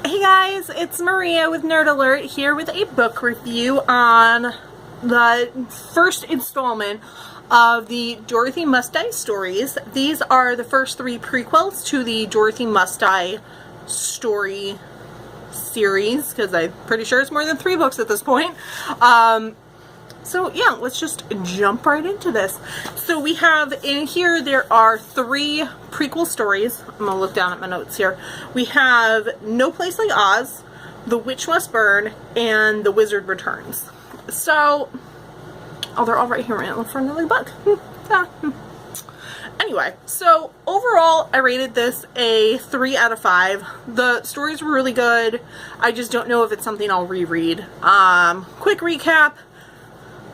Hey guys, it's Maria with Nerd Alert here with a book review on the first installment of the Dorothy Must Die stories. These are the first three prequels to the Dorothy Must Die story series, because I'm pretty sure it's more than 3 books at this point. So yeah, let's just jump right into this. So we have in here, there are 3 prequel stories. I'm gonna look down at my notes here. We have No Place Like Oz, The Witch Must Burn, and The Wizard Returns. So, oh, they're all right here in front of the book. Anyway, so overall, I rated this a 3 out of 5. The stories were really good. I just don't know if it's something I'll reread. Quick recap.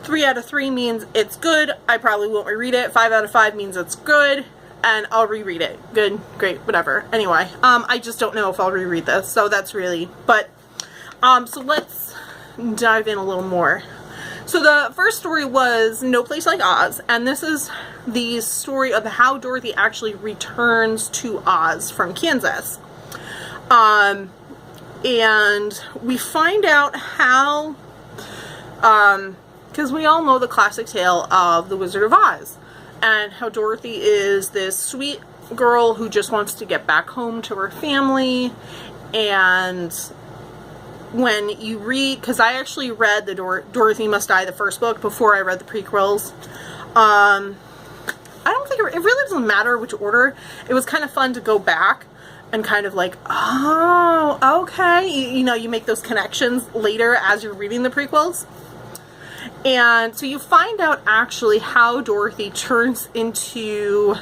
3 out of 3 means it's good. I probably won't reread it. 5 out of 5 means it's good, and I'll reread it. Good, great, whatever. Anyway, I just don't know if I'll reread this, so that's really, but, so let's dive in a little more. So the first story was No Place Like Oz, and this is the story of how Dorothy actually returns to Oz from Kansas. And we find out how, because we all know the classic tale of The Wizard of Oz, and how Dorothy is this sweet girl who just wants to get back home to her family. And when you read, because I actually read the Dorothy Must Die, the first book, before I read the prequels. I don't think it really doesn't matter which order. It was kind of fun to go back and kind of like, oh, okay, you know, you make those connections later as you're reading the prequels. And so you find out actually how Dorothy turns into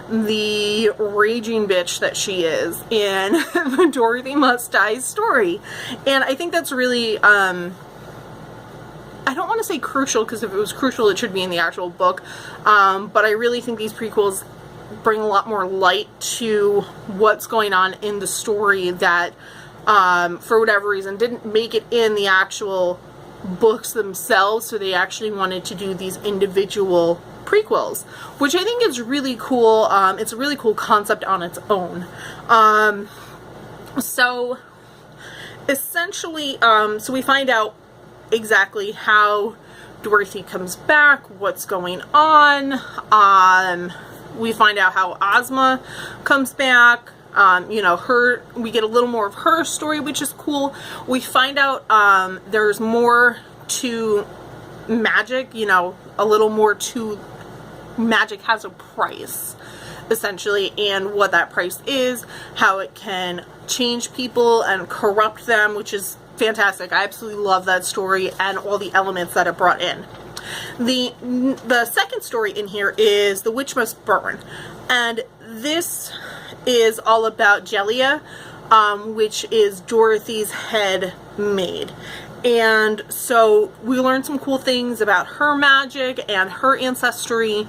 the raging bitch that she is in the Dorothy Must Die story. And I think that's really, I don't want to say crucial, because if it was crucial it should be in the actual book, but I really think these prequels bring a lot more light to what's going on in the story that, for whatever reason, didn't make it in the actual books themselves, so they actually wanted to do these individual prequels, which I think is really cool. It's a really cool concept on its own. So essentially, so we find out exactly how Dorothy comes back, what's going on. We find out how Ozma comes back. You know, we get a little more of her story, which is cool. We find out there's more to magic, you know, a little more to magic has a price, essentially, and what that price is, how it can change people and corrupt them, which is fantastic. I absolutely love that story and all the elements that it brought in. The second story in here is The Witch Must Burn, and this is all about Jellia, which is Dorothy's head maid. And so we learned some cool things about her magic and her ancestry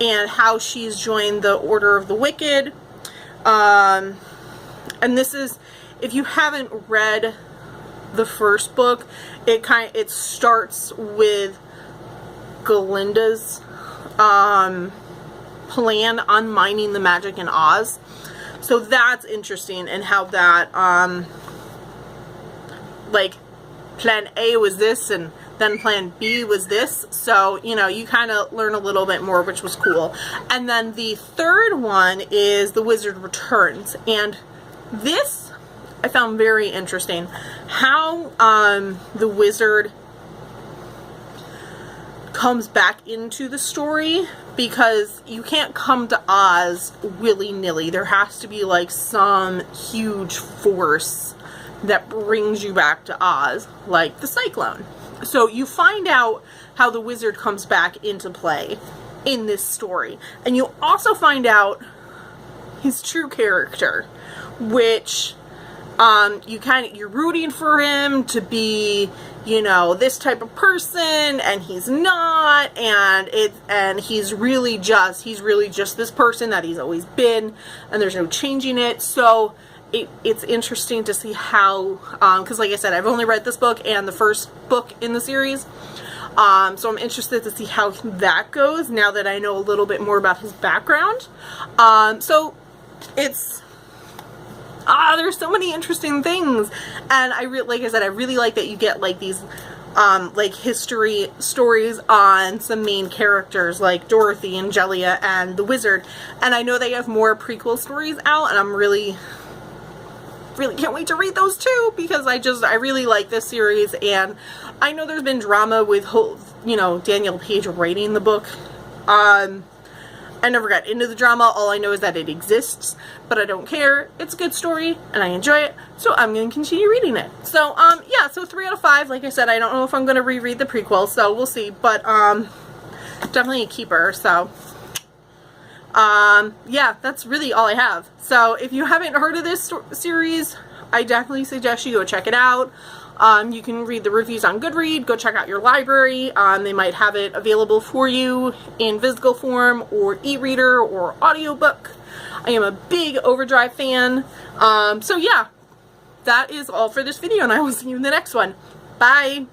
and how she's joined the Order of the Wicked. And this is, if you haven't read the first book, it starts with Galinda's plan on mining the magic in Oz. So that's interesting, and how that, like, plan A was this, and then plan B was this. So, you know, you kind of learn a little bit more, which was cool. And then the third one is The Wizard Returns. And this I found very interesting. How the wizard comes back into the story, because you can't come to Oz willy-nilly. There has to be like some huge force that brings you back to Oz, like the cyclone. So you find out how the wizard comes back into play in this story, and you also find out his true character, which you're rooting for him to be, you know, this type of person, and he's not, and he's really just this person that he's always been, and there's no changing it. So it's interesting to see how, because like I said, I've only read this book and the first book in the series, so I'm interested to see how that goes now that I know a little bit more about his background. So it's there's so many interesting things. And like I said, I really like that you get like these like history stories on some main characters like Dorothy and Jellia and the Wizard. And I know they have more prequel stories out, and I'm really can't wait to read those too, because I really like this series. And I know there's been drama with Daniel Page writing the book. I never got into the drama. All I know is that it exists, but I don't care. It's a good story, and I enjoy it, so I'm going to continue reading it. So, yeah, so 3 out of 5. Like I said, I don't know if I'm going to reread the prequel, so we'll see, but, definitely a keeper, so, yeah, that's really all I have. So, if you haven't heard of this series, I definitely suggest you go check it out. You can read the reviews on Goodreads. Go check out your library. They might have it available for you in physical form or e-reader or audiobook. I am a big Overdrive fan. So yeah, that is all for this video, and I will see you in the next one. Bye!